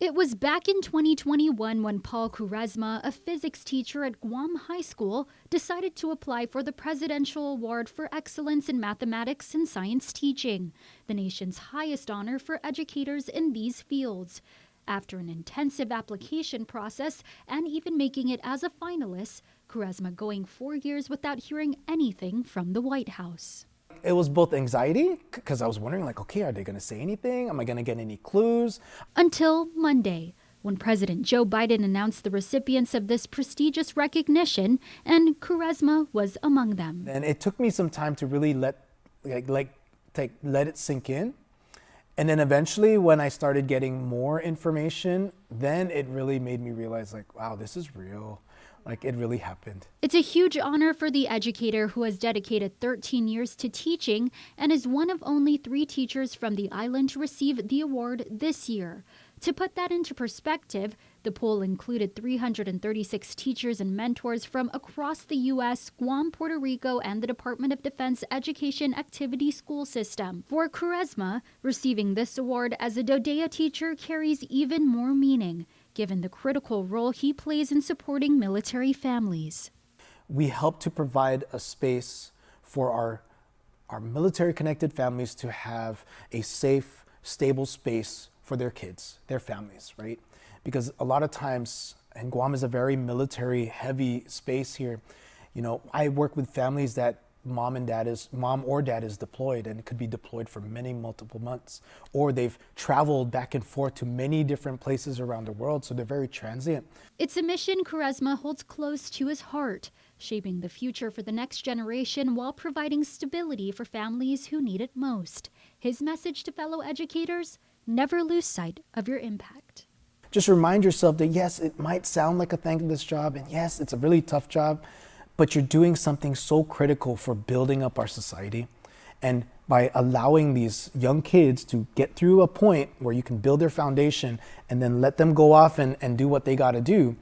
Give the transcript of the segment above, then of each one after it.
It was back in 2021 when Paul Quaresma, a physics teacher at Guam High School, decided to apply for the Presidential Award for Excellence in Mathematics and Science Teaching, the nation's highest honor for educators in these fields. After an intensive application process and even making it as a finalist, Quaresma going 4 years without hearing anything from the White House. It was both anxiety, because I was wondering, like, okay, are they going to say anything? Am I going to get any clues? Until Monday, when President Joe Biden announced the recipients of this prestigious recognition, and Quaresma was among them. And it took me some time to really let it sink in. And then eventually, when I started getting more information, then it really made me realize, like, wow, this is real. Like, it really happened. It's a huge honor for the educator who has dedicated 13 years to teaching and is one of only 3 teachers from the island to receive the award this year. To put that into perspective, the poll included 336 teachers and mentors from across the U.S., Guam, Puerto Rico, and the Department of Defense Education Activity School System. For Quaresma, receiving this award as a DODEA teacher carries even more meaning, given the critical role he plays in supporting military families. We help to provide a space for our military-connected families to have a safe, stable space for their kids, their families, right? Because a lot of times, and Guam is a very military-heavy space here, you know, I work with families that mom or dad is deployed, and it could be deployed for multiple months, or they've traveled back and forth to many different places around the world, so they're very transient. It's a mission Quaresma holds close to his heart, shaping the future for the next generation while providing stability for families who need it most. His message to fellow educators: never lose sight of your impact. Just remind yourself that yes, it might sound like a thankless job, and yes, it's a really tough job, but you're doing something so critical for building up our society. And by allowing these young kids to get through a point where you can build their foundation and then let them go off and do what they got to do,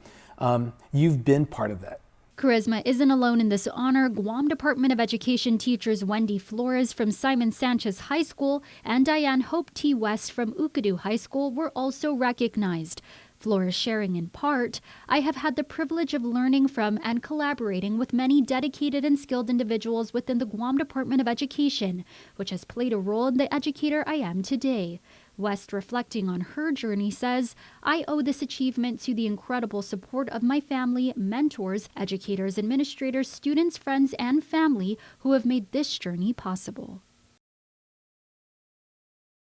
you've been part of that. Quaresma isn't alone in this honor. Guam Department of Education teachers Wendy Flores from Simon Sanchez High School and Diane Hope T. West from Ukadu High School were also recognized. Flores sharing in part, "I have had the privilege of learning from and collaborating with many dedicated and skilled individuals within the Guam Department of Education, which has played a role in the educator I am today." West, reflecting on her journey, says, "I owe this achievement to the incredible support of my family, mentors, educators, administrators, students, friends, and family who have made this journey possible."